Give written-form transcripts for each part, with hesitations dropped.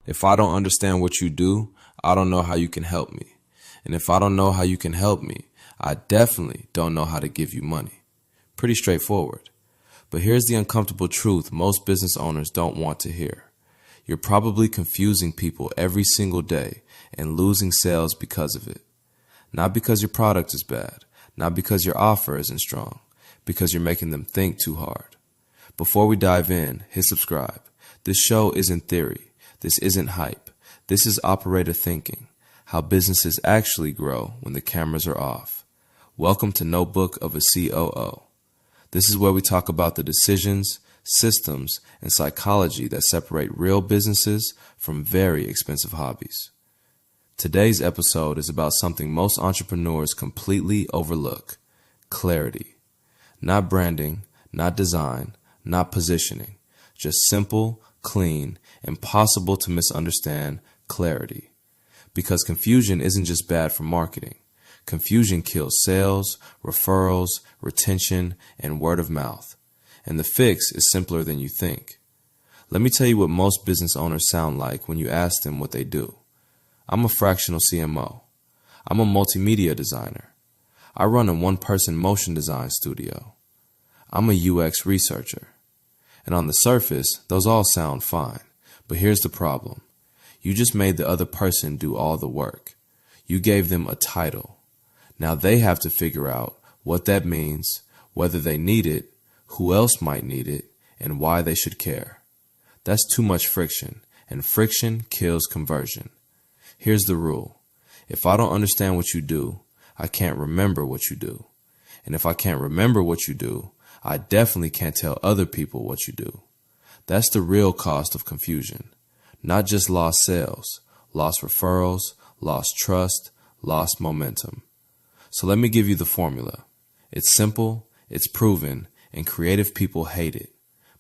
If I don't understand what you do, I don't know how you can help me. And if I don't know how you can help me, I definitely don't know how to give you money. Pretty straightforward. But here's the uncomfortable truth most business owners don't want to hear. You're probably confusing people every single day and losing sales because of it. Not because your product is bad, not because your offer isn't strong, because you're making them think too hard. Before we dive in, hit subscribe. This show isn't theory. This isn't hype. This is operator thinking, how businesses actually grow when the cameras are off. Welcome to Notebook of a COO. This is where we talk about the decisions, systems, and psychology that separate real businesses from very expensive hobbies. Today's episode is about something most entrepreneurs completely overlook: clarity. Not branding, not design, not positioning, just simple, clean, impossible to misunderstand clarity. Because confusion isn't just bad for marketing. Confusion kills sales, referrals, retention, and word of mouth. And the fix is simpler than you think. Let me tell you what most business owners sound like when you ask them what they do. I'm a fractional CMO. I'm a multimedia designer. I run a one-person motion design studio. I'm a UX researcher. And on the surface, those all sound fine. But here's the problem. You just made the other person do all the work. You gave them a title. Now they have to figure out what that means, whether they need it, who else might need it, and why they should care. That's too much friction, and friction kills conversion. Here's the rule. If I don't understand what you do, I can't remember what you do. And if I can't remember what you do, I definitely can't tell other people what you do. That's the real cost of confusion. Not just lost sales, lost referrals, lost trust, lost momentum. So let me give you the formula. It's simple, it's proven, and creative people hate it,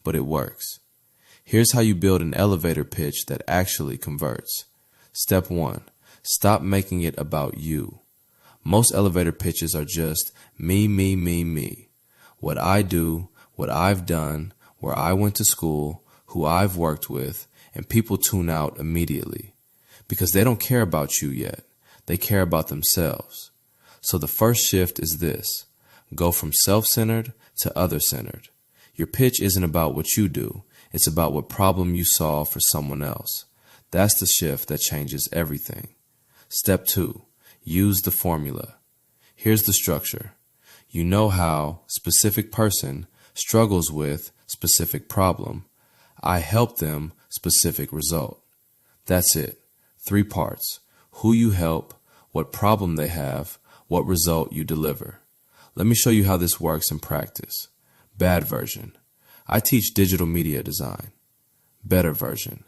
but it works. Here's how you build an elevator pitch that actually converts. Step 1. Stop making it about you. Most elevator pitches are just me, me, me, me. What I do, what I've done, where I went to school, who I've worked with, and people tune out immediately. Because they don't care about you yet. They care about themselves. So the first shift is this. Go from self-centered to other-centered. Your pitch isn't about what you do. It's about what problem you solve for someone else. That's the shift that changes everything. Step 2. Use the formula. Here's the structure. You know how specific person struggles with specific problem. I help them specific result. That's it. 3 parts. Who you help, what problem they have, what result you deliver. Let me show you how this works in practice. Bad version. I teach digital media design. Better version.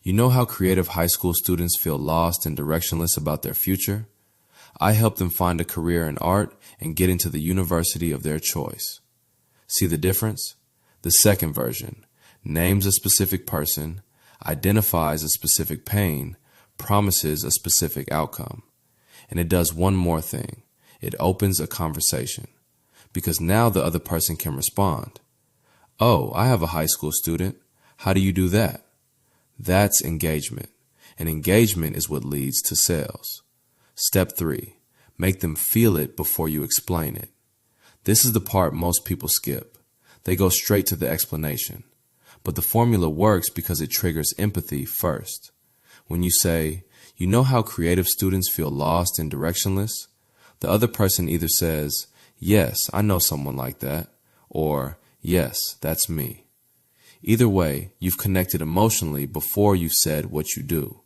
You know how creative high school students feel lost and directionless about their future? I help them find a career in art and get into the university of their choice. See the difference? The second version names a specific person, identifies a specific pain, promises a specific outcome. And it does one more thing. It opens a conversation. Because now the other person can respond. Oh, I have a high school student. How do you do that? That's engagement. And engagement is what leads to sales. Step 3. Make them feel it before you explain it. This is the part most people skip. They go straight to the explanation. But the formula works because it triggers empathy first. When you say, you know how creative students feel lost and directionless? The other person either says, yes, I know someone like that, or yes, that's me. Either way, you've connected emotionally before you've said what you do.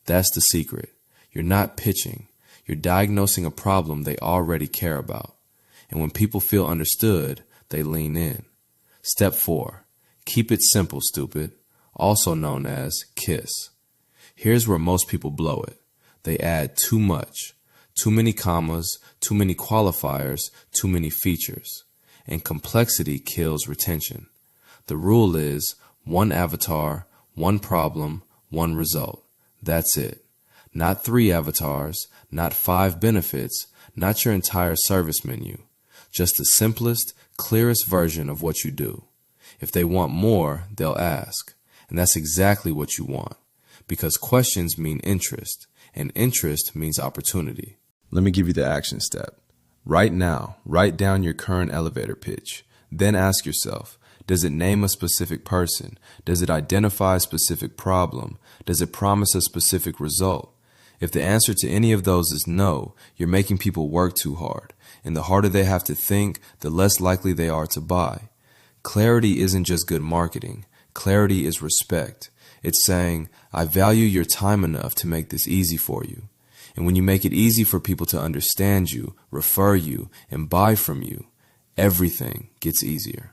That's the secret. You're not pitching. You're diagnosing a problem they already care about. And when people feel understood, they lean in. Step 4. Keep it simple, stupid. Also known as KISS. Here's where most people blow it. They add too much. Too many commas, too many qualifiers, too many features. And complexity kills retention. The rule is 1 avatar, 1 problem, 1 result. That's it. Not 3 avatars, not 5 benefits, not your entire service menu. Just the simplest, clearest version of what you do. If they want more, they'll ask. And that's exactly what you want. because questions mean interest, and interest means opportunity. Let me give you the action step. Right now, write down your current elevator pitch. Then ask yourself, does it name a specific person? Does it identify a specific problem? Does it promise a specific result? If the answer to any of those is no, you're making people work too hard, and the harder they have to think, the less likely they are to buy. Clarity isn't just good marketing. Clarity is respect. It's saying, I value your time enough to make this easy for you. And when you make it easy for people to understand you, refer you, and buy from you, everything gets easier.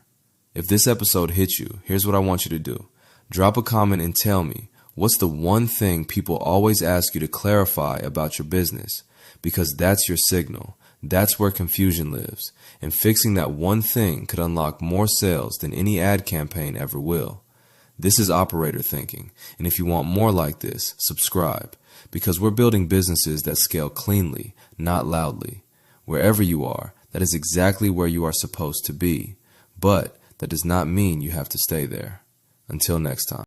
If this episode hit you, here's what I want you to do. Drop a comment and tell me, what's the one thing people always ask you to clarify about your business? Because that's your signal. That's where confusion lives. And fixing that one thing could unlock more sales than any ad campaign ever will. This is operator thinking. And if you want more like this, subscribe. Because we're building businesses that scale cleanly, not loudly. Wherever you are, that is exactly where you are supposed to be. But that does not mean you have to stay there. Until next time.